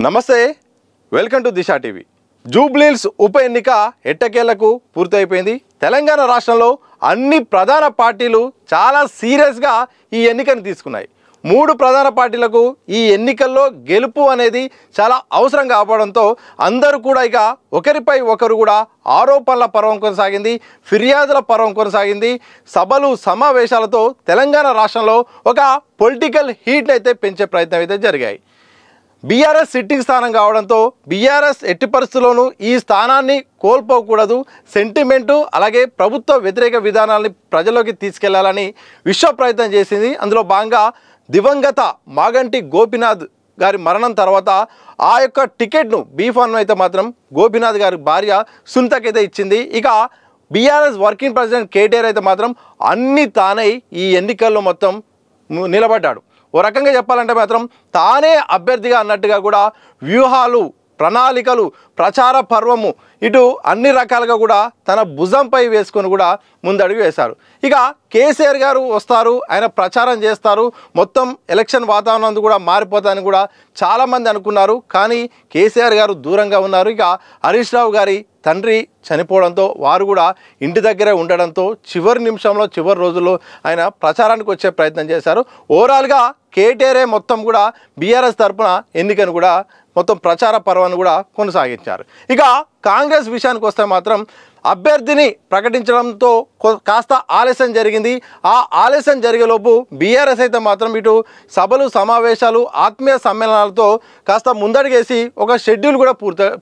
నమస్తే welcome to Disha TV Jubilee Hills ఉప ఎన్నిక ఎట్టకేలకు పూర్తయిపోయింది తెలంగాణ రాష్ట్రంలో అన్ని ప్రధాన పార్టీలు చాలా సీరియస్గా ఈ ఎన్నికను తీసుకున్నాయి మూడు ప్రధాన పార్టీలకు ఈ ఎన్నికల్లో గెలుపు అనేది చాలా అవసరం కావడంతో అందరూ కూడా ఇక ఒకరిపై ఒకరు కూడా ఆరోపణల పర్వం కొనసాగింది ఫిర్యాదుల పర్వం కొనసాగింది సభలు సమావేశాలతో తెలంగాణ రాష్ట్రంలో ఒక పొలిటికల్ హీట్ అయితే పెంచే ప్రయత్నం అయితే జరిగాయి బీఆర్ఎస్ సిట్టింగ్ స్థానం కావడంతో బీఆర్ఎస్ ఎట్టి పరిస్థితుల్లోనూ ఈ స్థానాన్ని కోల్పోకూడదు సెంటిమెంటు అలాగే ప్రభుత్వ వ్యతిరేక విధానాలని ప్రజల్లోకి తీసుకెళ్లాలని విశ్వ ప్రయత్నం చేసింది అందులో భాగంగా దివంగత మాగంటి గోపీనాథ్ గారి మరణం తర్వాత ఆ యొక్క టికెట్ను బీ1 అయితే మాత్రం గోపీనాథ్ గారి భార్య సునీతకైతే ఇచ్చింది ఇక బీఆర్ఎస్ వర్కింగ్ ప్రెసిడెంట్ కేటీఆర్ అయితే మాత్రం అన్ని తానై ఈ ఎన్నికల్లో మొత్తం నిలబడ్డాడు ఓ రకంగా చెప్పాలంటే మాత్రం తానే అభ్యర్థిగా అన్నట్టుగా కూడా వ్యూహాలు ప్రణాళికలు ప్రచార పర్వము ఇటు అన్ని రకాలుగా కూడా తన భుజంపై వేసుకొని కూడా ముందడుగు వేశారు ఇక కేసీఆర్ గారు వస్తారు ఆయన ప్రచారం చేస్తారు మొత్తం ఎలక్షన్ వాతావరణం కూడా మారిపోతాయని కూడా చాలామంది అనుకున్నారు కానీ కేసీఆర్ గారు దూరంగా ఉన్నారు ఇక హరీష్ రావు గారి తండ్రి చనిపోవడంతో వారు కూడా ఇంటి దగ్గరే ఉండడంతో చివరి నిమిషంలో చివరి రోజుల్లో ఆయన ప్రచారానికి వచ్చే ప్రయత్నం చేశారు ఓవరాల్గా కేటీఆర్ఏ మొత్తం కూడా బీఆర్ఎస్ తరఫున ఎన్నికను కూడా మొత్తం ప్రచార పర్వాన్ని కూడా కొనసాగించారు ఇక కాంగ్రెస్ విషయానికి వస్తే మాత్రం అభ్యర్థిని ప్రకటించడంతో కాస్త ఆలస్యం జరిగింది ఆ ఆలస్యం జరిగేలోపు బీఆర్ఎస్ అయితే మాత్రం ఇటు సభలు సమావేశాలు ఆత్మీయ సమ్మేళనాలతో కాస్త ముందడిగేసి ఒక షెడ్యూల్ కూడా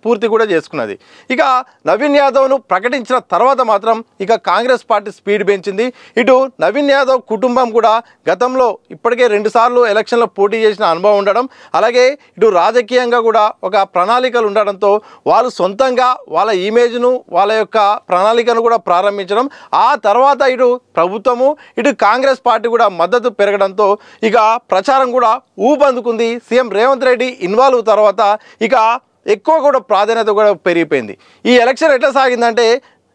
పూర్తి కూడా చేసుకున్నది ఇక నవీన్ యాదవ్ను ప్రకటించిన తర్వాత మాత్రం ఇక కాంగ్రెస్ పార్టీ స్పీడ్ పెంచింది ఇటు నవీన్ యాదవ్ కుటుంబం కూడా గతంలో ఇప్పటికే 2 సార్లు ఎలక్షన్లో పోటీ చేసిన అనుభవం ఉండడం అలాగే ఇటు రాజకీయంగా కూడా ఒక ప్రణాళికలు ఉండడంతో వాళ్ళు సొంతంగా వాళ్ళ ఇమేజ్ను వాళ్ళ యొక్క ప్రణాళికను కూడా ప్రారంభించడం ఆ తర్వాత ఇటు ప్రభుత్వము ఇటు కాంగ్రెస్ పార్టీ కూడా మద్దతు పెరగడంతో ఇక ప్రచారం కూడా ఊపందుకుంది సీఎం రేవంత్ రెడ్డి ఇన్వాల్వ్ తర్వాత ఇక ఎక్కువ కూడా ప్రాధాన్యత కూడా పెరిగిపోయింది ఈ ఎలక్షన్ ఎట్లా సాగిందంటే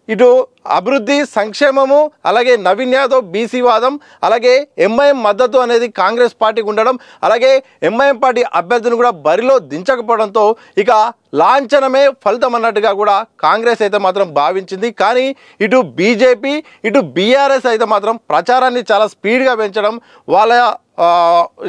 ఇటు అభివృద్ధి సంక్షేమము అలాగే నవీన్ యాదవ్ బీసీ వాదం అలాగే ఎంఐఎం మద్దతు అనేది కాంగ్రెస్ పార్టీకి ఉండడం అలాగే ఎంఐఎం పార్టీ అభ్యర్థిని కూడా బరిలో దించకపోవడంతో ఇక లాంఛనమే ఫలితం అన్నట్టుగా కూడా కాంగ్రెస్ అయితే మాత్రం భావించింది కానీ ఇటు బీజేపీ ఇటు బీఆర్ఎస్ అయితే మాత్రం ప్రచారాన్ని చాలా స్పీడ్గా పెంచడం వాళ్ళ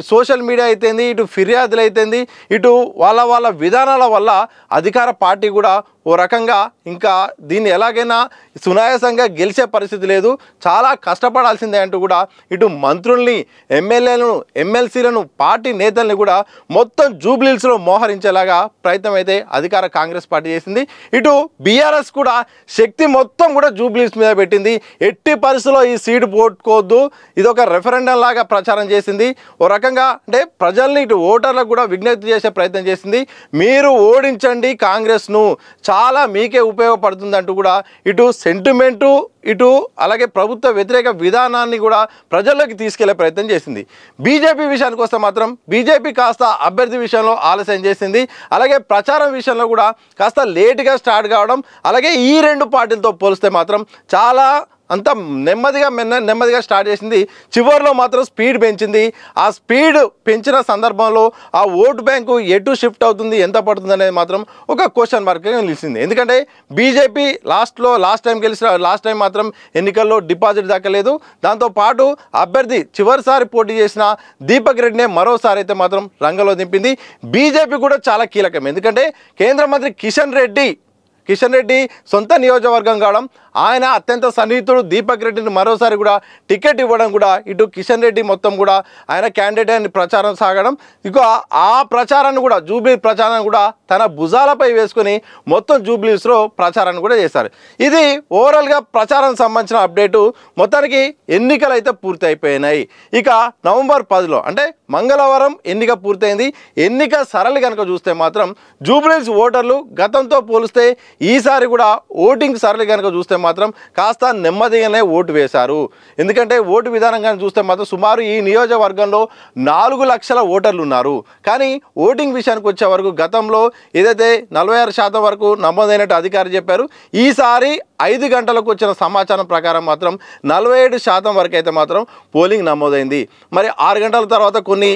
సోషల్ మీడియా అయితేంది ఇటు ఫిర్యాదులు అయితేంది ఇటు వాళ్ళ విధానాల వల్ల అధికార పార్టీ కూడా ఓ రకంగా ఇంకా దీన్ని ఎలాగైనా సునాయాసంగా గెలిచే పరిస్థితి లేదు చాలా కష్టపడాల్సిందే అంటూ కూడా ఇటు మంత్రుల్ని ఎమ్మెల్యేలను ఎమ్మెల్సీలను పార్టీ నేతల్ని కూడా మొత్తం జూబ్లీహిల్స్లో మోహరించేలాగా ప్రయత్నం అయితే అధికార కాంగ్రెస్ పార్టీ చేసింది ఇటు బీఆర్ఎస్ కూడా శక్తి మొత్తం కూడా జూబ్లీహిల్స్ మీద పెట్టింది ఎట్టి పరిస్థితుల్లో ఈ సీటు పోట్టుకోవద్దు ఇది ఒక రెఫరెండం లాగా ప్రచారం చేసింది ఓ రకంగా అంటే ప్రజల్ని ఇటు ఓటర్లకు కూడా విజ్ఞప్తి చేసే ప్రయత్నం చేసింది మీరు ఓడించండి కాంగ్రెస్ను చాలా మీకే ఉపయోగపడుతుంది అంటూ కూడా ఇటు సెంటిమెంటు ఇటు అలాగే ప్రభుత్వ వ్యతిరేక విధానాన్ని కూడా ప్రజల్లోకి తీసుకెళ్లే ప్రయత్నం చేసింది బీజేపీ విషయానికి వస్తే మాత్రం బీజేపీ కాస్త అభ్యర్థి విషయంలో ఆలస్యం చేసింది అలాగే ప్రచారం విషయంలో కూడా కాస్త లేటుగా స్టార్ట్ కావడం అలాగే ఈ 2 పార్టీలతో పోలిస్తే మాత్రం చాలా అంత నెమ్మదిగా స్టార్ట్ చేసింది చివరిలో మాత్రం స్పీడ్ పెంచింది ఆ స్పీడ్ పెంచిన సందర్భంలో ఆ ఓటు బ్యాంకు ఎటు షిఫ్ట్ అవుతుంది ఎంత పడుతుంది అనేది మాత్రం ఒక క్వశ్చన్ మార్క్గా నిలిచింది ఎందుకంటే బీజేపీ లాస్ట్ టైం మాత్రం ఎన్నికల్లో డిపాజిట్ దక్కలేదు దాంతోపాటు అభ్యర్థి చివరిసారి పోటీ చేసిన దీపక్ రెడ్డినే మరోసారి అయితే మాత్రం రంగంలో దింపింది బీజేపీ కూడా చాలా కీలకం ఎందుకంటే కేంద్ర మంత్రి కిషన్ రెడ్డి సొంత నియోజకవర్గం కావడం ఆయన అత్యంత సన్నిహితుడు దీపక్ రెడ్డిని మరోసారి కూడా టికెట్ ఇవ్వడం కూడా ఇటు కిషన్ రెడ్డి మొత్తం కూడా ఆయన క్యాండిడేట్ అని ప్రచారం సాగడం ఇక ఆ ప్రచారాన్ని కూడా జూబ్లీహిల్స్ ప్రచారాన్ని కూడా తన భుజాలపై వేసుకొని మొత్తం జూబ్లీహిల్స్లో ప్రచారాన్ని కూడా చేశారు ఇది ఓవరాల్గా ప్రచారం సంబంధించిన అప్డేటు మొత్తానికి ఎన్నికలు అయితే పూర్తి అయిపోయినాయి ఇక నవంబర్ 10లో అంటే మంగళవారం ఎన్నిక పూర్తయింది ఎన్నిక సరళి కనుక చూస్తే మాత్రం జూబ్లీహిల్స్ ఓటర్లు గతంతో పోలిస్తే ఈసారి కూడా ఓటింగ్ సరళి కనుక చూస్తే మాత్రం కాస్త నెమ్మదిగానే ఓటు వేశారు ఎందుకంటే ఓటు విధానం కానీ చూస్తే మాత్రం సుమారు ఈ నియోజకవర్గంలో 4 లక్షల ఓటర్లు ఉన్నారు కానీ ఓటింగ్ విషయానికి వచ్చే వరకు గతంలో ఏదైతే 46% వరకు నమోదైనట్టు అధికారి చెప్పారు ఈసారి 5 గంటలకు వచ్చిన సమాచారం ప్రకారం మాత్రం 47% వరకు అయితే మాత్రం పోలింగ్ నమోదైంది. మరి 6 గంటల తర్వాత కొన్ని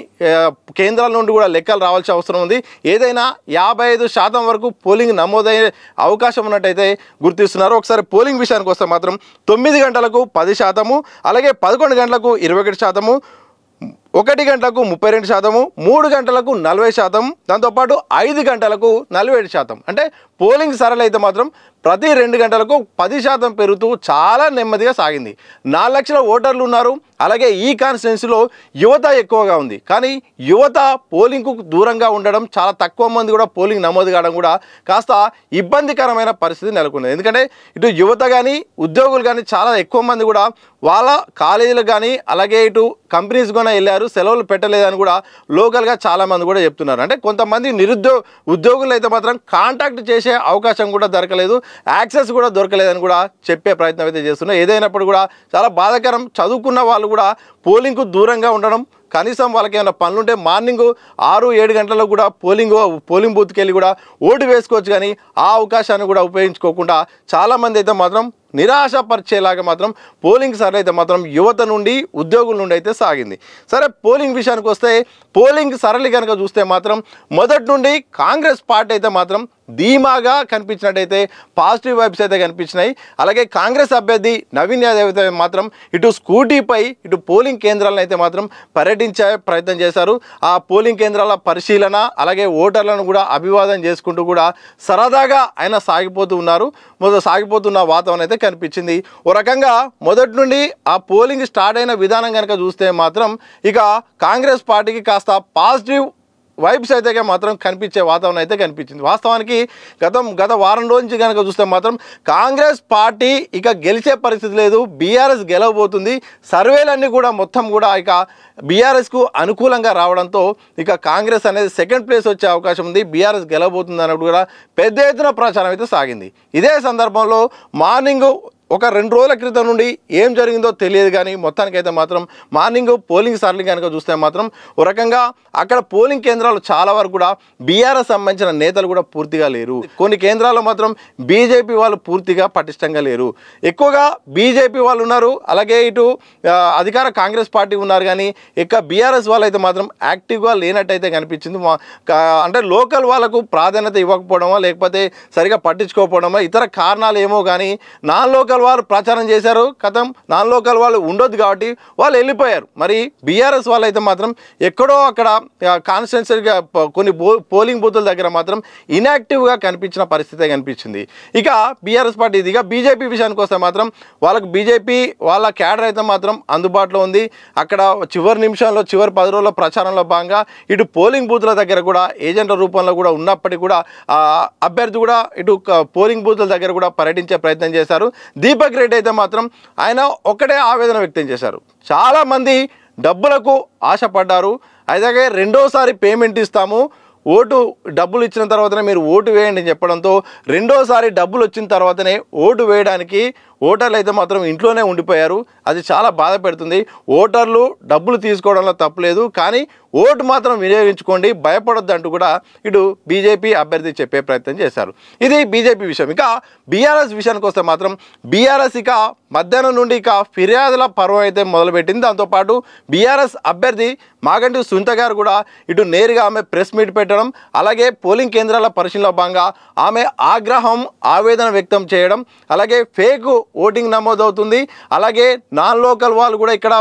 కేంద్రాల నుండి కూడా లెక్కలు రావాల్సిన అవసరం ఉంది. ఏదైనా 55% వరకు పోలింగ్ నమోదయ్యే అవకాశం ఉన్నట్టయితే గుర్తిస్తున్నారు. ఒకసారి పోలింగ్ విషయానికి వస్తే మాత్రం 9 గంటలకు 10%, అలాగే 11 గంటలకు 21%, 1 గంటలకు 32%, 3 గంటలకు 40%, దాంతోపాటు 5 గంటలకు 47%. అంటే పోలింగ్ సరళి అయితే మాత్రం ప్రతి 2 గంటలకు 10% పెరుగుతూ చాలా నెమ్మదిగా సాగింది. 4 లక్షల ఓటర్లు ఉన్నారు. అలాగే ఈ కాన్స్టిట్యున్సీలో యువత ఎక్కువగా ఉంది. కానీ యువత పోలింగ్కు దూరంగా ఉండడం, చాలా తక్కువ మంది కూడా పోలింగ్ నమోదు కావడం కూడా కాస్త ఇబ్బందికరమైన పరిస్థితి నెలకొంది. ఎందుకంటే ఇటు యువత కానీ ఉద్యోగులు కానీ చాలా ఎక్కువ మంది కూడా వాళ్ళ కాలేజీలకు కానీ అలాగే ఇటు కంపెనీస్ కూడా వెళ్ళారు, సెలవులు పెట్టలేదని కూడా లోకల్గా చాలామంది కూడా చెప్తున్నారు. అంటే కొంతమంది ఉద్యోగులు అయితే మాత్రం కాంటాక్ట్ చేసే అవకాశం కూడా దొరకలేదు, యాక్సెస్ కూడా దొరకలేదని కూడా చెప్పే ప్రయత్నం అయితే చేస్తున్నారు. ఏదైనప్పుడు కూడా చాలా బాధాకరం. చదువుకున్న వాళ్ళు కూడా పోలింగ్కు దూరంగా ఉండడం, కనీసం వాళ్ళకి ఏమైనా పనులుంటే మార్నింగ్ 6-7 గంటలకు కూడా పోలింగ్ బూత్కి వెళ్ళి కూడా ఓటు వేసుకోవచ్చు. కానీ ఆ అవకాశాన్ని కూడా ఉపయోగించుకోకుండా చాలామంది అయితే మాత్రం నిరాశపరిచేలాగా మాత్రం పోలింగ్ సరళి అయితే మాత్రం యువత నుండి ఉద్యోగుల నుండి అయితే సాగింది. సరే, పోలింగ్ విషయానికి వస్తే పోలింగ్ సరళి కనుక చూస్తే మాత్రం మొదటి నుండి కాంగ్రెస్ పార్టీ అయితే మాత్రం ధీమాగా కనిపించినట్టయితే పాజిటివ్ వైబ్స్ అయితే కనిపించినాయి. అలాగే కాంగ్రెస్ అభ్యర్థి నవీన్ యాదవ్ అయితే మాత్రం ఇటు స్కూటీపై ఇటు పోలింగ్ కేంద్రాలను అయితే మాత్రం పర్యటించే ప్రయత్నం చేశారు. ఆ పోలింగ్ కేంద్రాల పరిశీలన అలాగే ఓటర్లను కూడా అభివాదం చేసుకుంటూ కూడా సరదాగా ఆయన సాగిపోతున్న వాతావరణం అయితే కనిపించింది. ఓ రకంగా మొదటి నుండి ఆ పోలింగ్ స్టార్ట్ అయిన విధానం కనుక చూస్తే మాత్రం ఇక కాంగ్రెస్ పార్టీకి కాస్త పాజిటివ్ వైబ్స్ అయితే మాత్రం కనిపించే వాతావరణం అయితే కనిపించింది. వాస్తవానికి గత వారం రోజు నుంచి కనుక చూస్తే మాత్రం కాంగ్రెస్ పార్టీ ఇక గెలిచే పరిస్థితి లేదు, బీఆర్ఎస్ గెలవబోతుంది. సర్వేలన్నీ కూడా మొత్తం కూడా ఇక బీఆర్ఎస్కు అనుకూలంగా రావడంతో ఇక కాంగ్రెస్ అనేది సెకండ్ ప్లేస్ వచ్చే అవకాశం ఉంది, బీఆర్ఎస్ గెలవబోతుంది అన్నప్పుడు కూడా పెద్ద ఎత్తున ప్రచారం అయితే సాగింది. ఇదే సందర్భంలో మార్నింగ్ ఒక 2 రోజుల క్రితం నుండి ఏం జరిగిందో తెలియదు. కానీ మొత్తానికైతే మాత్రం మార్నింగ్ పోలింగ్ సరళి కనుక చూస్తే మాత్రం ఒక రకంగా అక్కడ పోలింగ్ కేంద్రాలు చాలా వరకు కూడా బీఆర్ఎస్ సంబంధించిన నేతలు కూడా పూర్తిగా లేరు. కొన్ని కేంద్రాల్లో మాత్రం బీజేపీ వాళ్ళు పూర్తిగా పటిష్టంగా లేరు. ఎక్కువగా బీజేపీ వాళ్ళు ఉన్నారు, అలాగే ఇటు అధికార కాంగ్రెస్ పార్టీ ఉన్నారు. కానీ ఇక బీఆర్ఎస్ వాళ్ళు అయితే మాత్రం యాక్టివ్గా లేనట్టయితే కనిపించింది. అంటే లోకల్ వాళ్ళకు ప్రాధాన్యత ఇవ్వకపోవడమో లేకపోతే సరిగా పట్టించుకోకపోవడమో ఇతర కారణాలు ఏమో కానీ నాన్ లోకల్ వాళ్ళు ప్రచారం చేశారు. నాన్ లోకల్ వాళ్ళు ఉండొద్దు కాబట్టి వాళ్ళు వెళ్ళిపోయారు. మరి బీఆర్ఎస్ వాళ్ళు అయితే మాత్రం ఎక్కడో అక్కడ కాన్స్టిట్యున్సీగా కొన్ని పోలింగ్ బూతుల దగ్గర మాత్రం ఇన్యాక్టివ్గా కనిపించిన పరిస్థితి కనిపించింది. ఇక బీఆర్ఎస్ పార్టీ ఇక బీజేపీ విషయానికి వస్తే మాత్రం వాళ్ళకు బీజేపీ వాళ్ళ క్యాడర్ అయితే మాత్రం అందుబాటులో ఉంది. అక్కడ చివరి నిమిషంలో చివరి 10 రోజుల ప్రచారంలో భాగంగా ఇటు పోలింగ్ బూతుల దగ్గర కూడా ఏజెంట్ల రూపంలో కూడా ఉన్నప్పటికీ కూడా అభ్యర్థి కూడా ఇటు పోలింగ్ బూతుల దగ్గర కూడా పర్యటించే ప్రయత్నం చేశారు. దీపక్ రెడ్డి అయితే మాత్రం ఆయన ఒక్కటే ఆవేదన వ్యక్తం చేశారు. చాలామంది డబ్బులకు ఆశపడ్డారు. అయితే రెండోసారి పేమెంట్ ఇస్తాము, డబ్బులు ఇచ్చిన తర్వాతనే మీరు ఓటు వేయండి అని చెప్పడంతో రెండోసారి డబ్బులు వచ్చిన తర్వాతనే ఓటు వేయడానికి ఓటర్లు అయితే మాత్రం ఇంట్లోనే ఉండిపోయారు. అది చాలా బాధ పెడుతుంది. ఓటర్లు డబ్బులు తీసుకోవడంలో తప్పులేదు, కానీ ఓటు మాత్రం వినియోగించుకోండి, భయపడొద్దు అంటూ కూడా ఇటు బీజేపీ అభ్యర్థి చెప్పే ప్రయత్నం చేశారు. ఇది బీజేపీ విషయం. ఇక బీఆర్ఎస్ విషయానికి వస్తే మాత్రం బీఆర్ఎస్ ఇక మధ్యాహ్నం నుండి ఇక ఫిర్యాదుల పర్వం అయితే మొదలుపెట్టింది. దాంతోపాటు బీఆర్ఎస్ అభ్యర్థి మాగంటి సునీత గారు కూడా ఇటు నేరుగా ఆమె ప్రెస్ మీట్ పెట్టడం, అలాగే పోలింగ్ కేంద్రాల పరిశీలనలో భాగంగా ఆమె ఆవేదన వ్యక్తం చేయడం, అలాగే ఫేక్ ఓటింగ్ నమోదవుతుంది, అలాగే నాన్ లోకల్ వాళ్ళు కూడా ఇక్కడ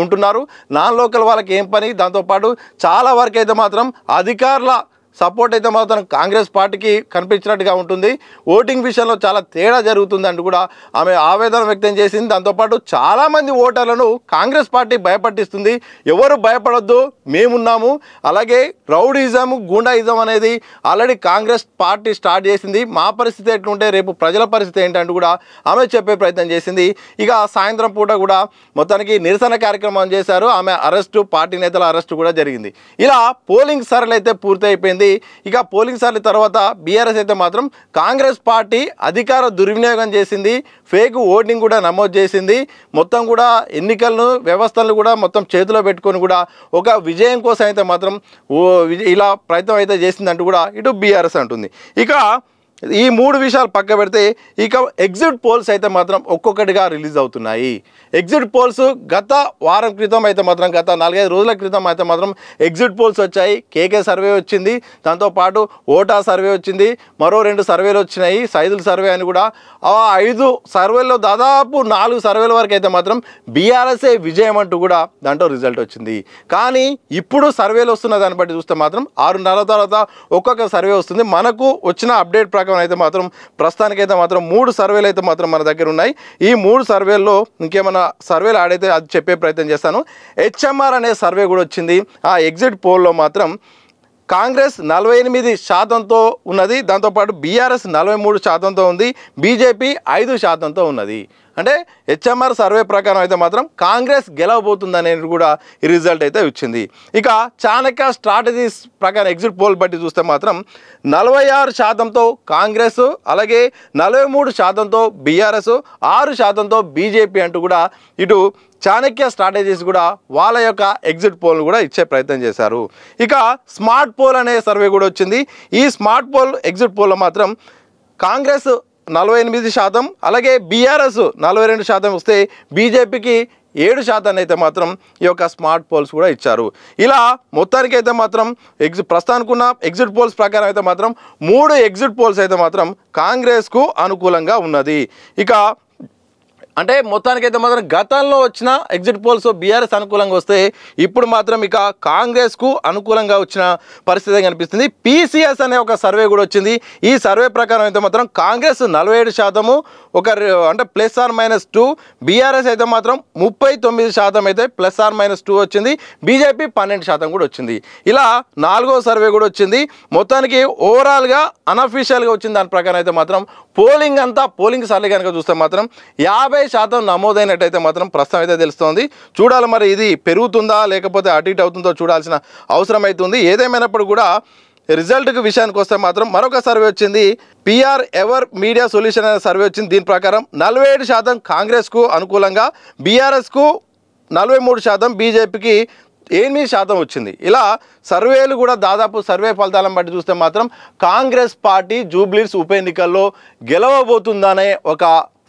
ఉంటున్నారు, నాన్ లోకల్ వాళ్ళకి ఏం పని, దాంతోపాటు చాలా వరకు అయితే మాత్రం అధికారుల సపోర్ట్ అయితే మాత్రం కాంగ్రెస్ పార్టీకి కనిపించినట్టుగా ఉంటుంది, ఓటింగ్ విషయంలో చాలా తేడా జరుగుతుంది అంటూ కూడా ఆమె ఆవేదన వ్యక్తం చేసింది. దాంతోపాటు చాలామంది ఓటర్లను కాంగ్రెస్ పార్టీ భయపట్టిస్తుంది, ఎవరు భయపడొద్దు మేమున్నాము, అలాగే రౌడీజం గూండాయిజం అనేది ఆల్రెడీ కాంగ్రెస్ పార్టీ స్టార్ట్ చేసింది, మా పరిస్థితి ఎట్లుంటే రేపు ప్రజల పరిస్థితి ఏంటంటూ కూడా ఆమె చెప్పే ప్రయత్నం చేసింది. ఇక సాయంత్రం పూట కూడా మొత్తానికి నిరసన కార్యక్రమం చేశారు. ఆమె అరెస్టు, పార్టీ నేతల అరెస్టు కూడా జరిగింది. ఇలా పోలింగ్ సరళి అయితే పూర్తి అయిపోయింది. ఇక పోలింగ్ సరళి తర్వాత బీఆర్ఎస్ అయితే మాత్రం కాంగ్రెస్ పార్టీ అధికార దుర్వినియోగం చేసింది, ఫేక్ ఓటింగ్ కూడా నమోదు చేసింది, మొత్తం కూడా ఎన్నికలను వ్యవస్థలను కూడా మొత్తం చేతిలో పెట్టుకొని కూడా ఒక విజయం కోసం అయితే మాత్రం ఇలా ప్రయత్నం అయితే చేసిందంటూ కూడా ఇటు బీఆర్ఎస్ అంటుంది. ఇక ఈ మూడు విషయాలు పక్క పెడితే ఇక ఎగ్జిట్ పోల్స్ అయితే మాత్రం ఒక్కొక్కటిగా రిలీజ్ అవుతున్నాయి. ఎగ్జిట్ పోల్స్ గత వారం క్రితం అయితే మాత్రం గత 4-5 రోజుల క్రితం అయితే మాత్రం ఎగ్జిట్ పోల్స్ వచ్చాయి. కేకే సర్వే వచ్చింది, దాంతోపాటు ఓటా సర్వే వచ్చింది, మరో 2 సర్వేలు వచ్చినాయి, సైదుల్ సర్వే అని కూడా. ఆ 5 సర్వేల్లో దాదాపు 4 సర్వేల వరకు అయితే మాత్రం బీఆర్ఎస్ఏ విజయం అంటూ కూడా దాంట్లో రిజల్ట్ వచ్చింది. కానీ ఇప్పుడు సర్వేలు వస్తున్న దాన్ని బట్టి చూస్తే మాత్రం 6 నెలల తర్వాత ఒక్కొక్క సర్వే వస్తుంది. మనకు వచ్చిన అప్డేట్ ప్రకారం అయితే మాత్రం ప్రస్తుతానికైతే మాత్రం 3 సర్వేలు అయితే మాత్రం మన దగ్గర ఉన్నాయి. ఈ 3 సర్వేల్లో ఇంకేమైనా సర్వేలు ఆడైతే అది చెప్పే ప్రయత్నం చేస్తాను. హెచ్ఎంఆర్ అనే సర్వే కూడా వచ్చింది. ఆ ఎగ్జిట్ పోల్లో మాత్రం కాంగ్రెస్ 48%తో ఉన్నది, దాంతోపాటు బీఆర్ఎస్ 43%తో ఉంది, బీజేపీ 5%తో ఉన్నది. అంటే హెచ్ఎంఆర్ సర్వే ప్రకారం అయితే మాత్రం కాంగ్రెస్ గెలవబోతుందనేది కూడా ఈ రిజల్ట్ అయితే వచ్చింది. ఇక చాణక్య స్ట్రాటజీస్ ప్రకారం ఎగ్జిట్ పోల్ బట్టి చూస్తే మాత్రం 46%తో కాంగ్రెస్, అలాగే 43%తో బీఆర్ఎస్, 6%తో బీజేపీ అంటూ కూడా ఇటు చాణక్య స్ట్రాటజీస్ కూడా వాళ్ళ యొక్క ఎగ్జిట్ పోల్ కూడా ఇచ్చే ప్రయత్నం చేశారు. ఇక స్మార్ట్ పోల్ అనే సర్వే కూడా వచ్చింది. ఈ స్మార్ట్ పోల్ ఎగ్జిట్ పోల్లో మాత్రం కాంగ్రెస్ 48%, అలాగే బీఆర్ఎస్ 42% వస్తే బీజేపీకి 7% అయితే మాత్రం ఈ యొక్క స్మార్ట్ పోల్స్ కూడా ఇచ్చారు. ఇలా మొత్తానికైతే మాత్రం ప్రస్తుతానికున్న ఎగ్జిట్ పోల్స్ ప్రకారం అయితే మాత్రం 3 ఎగ్జిట్ పోల్స్ అయితే మాత్రం కాంగ్రెస్కు అనుకూలంగా ఉన్నది. ఇక అంటే మొత్తానికైతే మాత్రం గతంలో వచ్చిన ఎగ్జిట్ పోల్స్ బీఆర్ఎస్ అనుకూలంగా వస్తే ఇప్పుడు మాత్రం ఇక కాంగ్రెస్కు అనుకూలంగా వచ్చిన పరిస్థితి కనిపిస్తుంది. పీసీఎస్ అనే ఒక సర్వే కూడా వచ్చింది. ఈ సర్వే ప్రకారం అయితే మాత్రం కాంగ్రెస్ 47%, అంటే +-2, బీఆర్ఎస్ అయితే మాత్రం 39% అయితే +-2 వచ్చింది, బీజేపీ 12% కూడా వచ్చింది. ఇలా 4వ సర్వే కూడా వచ్చింది. మొత్తానికి ఓవరాల్గా అన్అఫీషియల్గా వచ్చింది దాని ప్రకారం అయితే మాత్రం పోలింగ్ సర్లే కనుక చూస్తే మాత్రం 50% నమోదైనట్టయితే మాత్రం ప్రస్తుతం అయితే తెలుస్తోంది. చూడాలి మరి ఇది పెరుగుతుందా లేకపోతే అటు ఇటు అవుతుందో చూడాల్సిన అవసరం అవుతుంది. ఏదేమైనప్పుడు కూడా రిజల్ట్కి విషయానికి వస్తే మాత్రం మరొక సర్వే వచ్చింది. పిఆర్ ఎవర్ మీడియా సొల్యూషన్ అనే సర్వే వచ్చింది. దీని ప్రకారం 47% కాంగ్రెస్కు అనుకూలంగా, బీఆర్ఎస్కు 43%, బీజేపీకి 8% వచ్చింది. ఇలా సర్వేలు కూడా దాదాపు సర్వే ఫలితాలను బట్టి చూస్తే మాత్రం కాంగ్రెస్ పార్టీ జూబ్లీహిల్స్ ఉప ఎన్నికల్లో గెలవబోతుందనే ఒక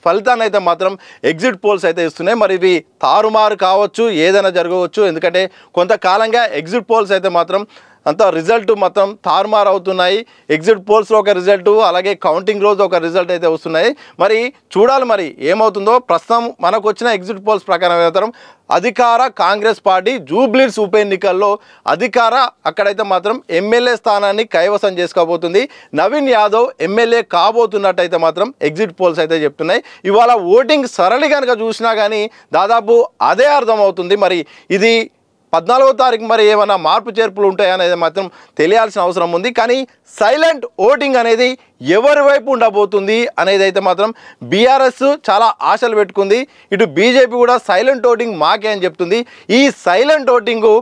ఫలితాన్ని అయితే మాత్రం ఎగ్జిట్ పోల్స్ అయితే ఇస్తున్నాయి. మరి ఇవి తారుమారు కావచ్చు, ఏదైనా జరగవచ్చు. ఎందుకంటే కొంతకాలంగా ఎగ్జిట్ పోల్స్ అయితే మాత్రం అంత రిజల్ట్ మొత్తం తారుమారు అవుతున్నాయి. ఎగ్జిట్ పోల్స్లో ఒక రిజల్ట్, అలాగే కౌంటింగ్ రోజు ఒక రిజల్ట్ అయితే వస్తున్నాయి. మరి చూడాలి మరి ఏమవుతుందో. ప్రస్తుతం మనకు వచ్చిన ఎగ్జిట్ పోల్స్ ప్రకారం మాత్రం అధికార కాంగ్రెస్ పార్టీ జూబ్లీహిల్స్ ఉప ఎన్నికల్లో అక్కడైతే మాత్రం ఎమ్మెల్యే స్థానాన్ని కైవసం చేసుకోబోతుంది. నవీన్ యాదవ్ ఎమ్మెల్యే కాబోతున్నట్టయితే మాత్రం ఎగ్జిట్ పోల్స్ అయితే చెప్తున్నాయి. ఇవాళ ఓటింగ్ సరళి కనుక చూసినా కానీ దాదాపు అదే అర్థమవుతుంది. మరి ఇది 14వ తారీఖు మరి ఏమైనా మార్పు చేర్పులు ఉంటాయనేది మాత్రం తెలియాల్సిన అవసరం ఉంది. కానీ సైలెంట్ ఓటింగ్ అనేది ఎవరి వైపు ఉండబోతుంది అనేది అయితే మాత్రం బీఆర్ఎస్ చాలా ఆశలు పెట్టుకుంది. ఇటు బీజేపీ కూడా సైలెంట్ ఓటింగ్ మాకే అని చెప్తుంది. ఈ సైలెంట్ ఓటింగు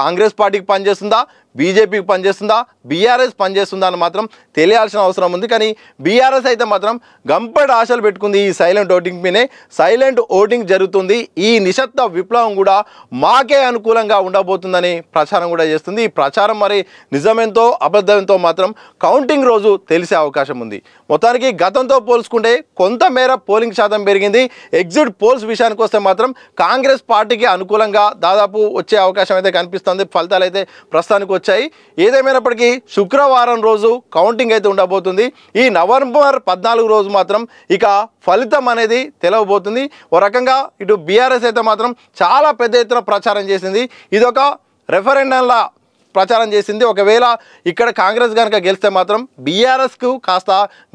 కాంగ్రెస్ పార్టీకి పనిచేస్తుందా, బీజేపీకి పనిచేస్తుందా, బీఆర్ఎస్ పనిచేస్తుందా అని మాత్రం తెలియాల్సిన అవసరం ఉంది. కానీ బీఆర్ఎస్ అయితే మాత్రం గంపెడు ఆశలు పెట్టుకుంది ఈ సైలెంట్ ఓటింగ్ మీనే. సైలెంట్ ఓటింగ్ జరుగుతుంది, ఈ నిశ్శబ్ద విప్లవం కూడా మాకే అనుకూలంగా ఉండబోతుందని ప్రచారం కూడా చేస్తుంది. ఈ ప్రచారం మరి నిజమేంతో అబద్ధంతో మాత్రం కౌంటింగ్ రోజు తెలిసే అవకాశం ఉంది. మొత్తానికి గతంతో పోల్చుకుంటే కొంతమేర పోలింగ్ శాతం పెరిగింది. ఎగ్జిట్ పోల్స్ విషయానికి వస్తే మాత్రం కాంగ్రెస్ పార్టీకి అనుకూలంగా దాదాపు వచ్చే అవకాశం అయితే కనిపిస్తుంది. ఫలితాలు అయితే ప్రస్తుతానికి వచ్చాయి. ఏదేమైనప్పటికీ శుక్రవారం రోజు కౌంటింగ్ అయితే ఉండబోతుంది. ఈ నవంబర్ 14 రోజు మాత్రం ఇక ఫలితం అనేది తెలవబోతుంది. ఓ రకంగా ఇటు బీఆర్ఎస్ అయితే మాత్రం చాలా పెద్ద ఎత్తున ప్రచారం చేసింది. ఇదొక రెఫరెండంలా ప్రచారం చేసింది. ఒకవేళ ఇక్కడ కాంగ్రెస్ కనుక గెలిస్తే మాత్రం బీఆర్ఎస్కు కాస్త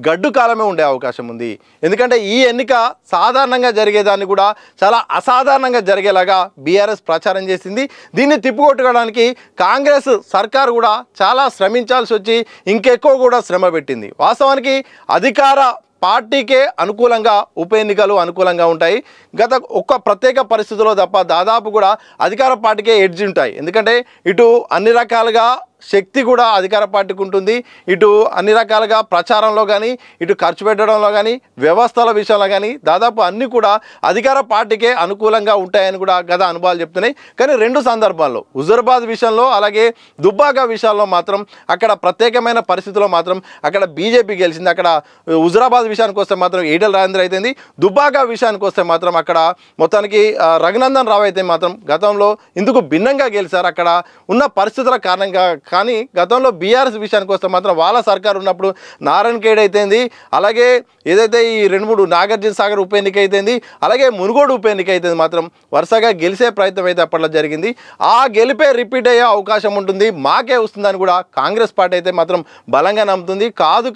గడ్డు కాలమే ఉండే అవకాశం ఉంది. ఎందుకంటే ఈ ఎన్నిక సాధారణంగా జరిగేదాన్ని కూడా చాలా అసాధారణంగా జరిగేలాగా బీఆర్ఎస్ ప్రచారం చేసింది. దీన్ని తిప్పుకొట్టుకోవడానికి కాంగ్రెస్ సర్కారు కూడా చాలా శ్రమించాల్సి వచ్చి ఇంకెక్కువ కూడా శ్రమ పెట్టింది. వాస్తవానికి అధికార పార్టీకే అనుకూలంగా ఉప ఎన్నికలు అనుకూలంగా ఉంటాయి. గత ఒక్క ప్రత్యేక పరిస్థితుల్లో తప్ప దాదాపు కూడా అధికార పార్టీకే ఎడ్జ్ ఉంటాయి. ఎందుకంటే ఇటు అన్ని రకాలుగా శక్తి కూడా అధికార పార్టీకి ఉంటుంది. ఇటు అన్ని రకాలుగా ప్రచారంలో కానీ, ఇటు ఖర్చు పెట్టడంలో కానీ, వ్యవస్థల విషయంలో కానీ దాదాపు అన్నీ కూడా అధికార పార్టీకే అనుకూలంగా ఉంటాయని కూడా గత అనుభవాలు చెప్తున్నాయి. కానీ రెండు సందర్భాల్లో హుజూరాబాద్ విషయంలో అలాగే దుబ్బాక విషయాల్లో మాత్రం అక్కడ ప్రత్యేకమైన పరిస్థితుల్లో మాత్రం అక్కడ బీజేపీ గెలిచింది. అక్కడ హుజూరాబాద్ విషయానికి వస్తే మాత్రం ఈటెల రాజేందర్ అయితేంది, దుబ్బాక విషయానికి వస్తే మాత్రం అక్కడ మొత్తానికి రఘునందన్ రావు అయితే మాత్రం గతంలో ఇందుకు భిన్నంగా గెలిచారు అక్కడ ఉన్న పరిస్థితుల కారణంగా. కానీ గతంలో బీఆర్ఎస్ విషయానికి వస్తే మాత్రం వాళ్ళ సర్కారు ఉన్నప్పుడు నారాయణ ఖేడ్ అయితేంది, అలాగే ఏదైతే ఈ 2-3 నాగార్జున సాగర్ ఉప ఎన్నిక అయితేంది, అలాగే మునుగోడు ఉప ఎన్నిక అయితే మాత్రం వరుసగా గెలిచే ప్రయత్నం అయితే అప్పట్లో జరిగింది. ఆ గెలిపే రిపీట్ అయ్యే అవకాశం ఉంటుంది, మాకే వస్తుందని కూడా కాంగ్రెస్ పార్టీ అయితే మాత్రం బలంగా నమ్ముతుంది.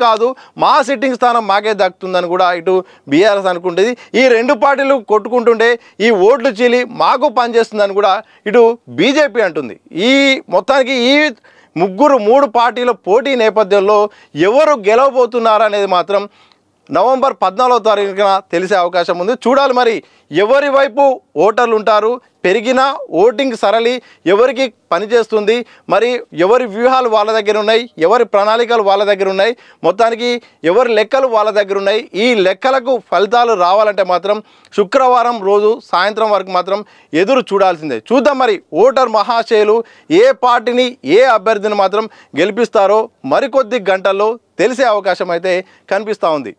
కాదు మా సిట్టింగ్ స్థానం మాకే దక్కుతుందని కూడా ఇటు బీఆర్ఎస్ అనుకుంటుంది. ఈ రెండు పార్టీలు కొట్టుకుంటుంటే ఈ ఓట్లు చీలి మాకు పనిచేస్తుందని కూడా ఇటు బీజేపీ అంటుంది. ఈ మొత్తానికి ఈ 3 పార్టీల పోటీ నేపథ్యంలో ఎవరు గెలవబోతున్నారు అనేది మాత్రం నవంబర్ 14వ తారీఖున తెలిసే అవకాశం ఉంది. చూడాలి మరి ఎవరి వైపు ఓటర్లు ఉంటారు, పెరిగిన ఓటింగ్ సరళి ఎవరికి పనిచేస్తుంది, మరి ఎవరి వ్యూహాలు వాళ్ళ దగ్గర ఉన్నాయి, ఎవరి ప్రణాళికలు వాళ్ళ దగ్గర ఉన్నాయి, మొత్తానికి ఎవరి లెక్కలు వాళ్ళ దగ్గర ఉన్నాయి. ఈ లెక్కలకు ఫలితాలు రావాలంటే మాత్రం శుక్రవారం రోజు సాయంత్రం వరకు మాత్రం ఎదురు చూడాల్సిందే. చూద్దాం మరి ఓటర్ మహాశయులు ఏ పార్టీని ఏ అభ్యర్థిని మాత్రం గెలిపిస్తారో మరికొద్ది గంటల్లో తెలిసే అవకాశం అయితే కనిపిస్తూ ఉంది.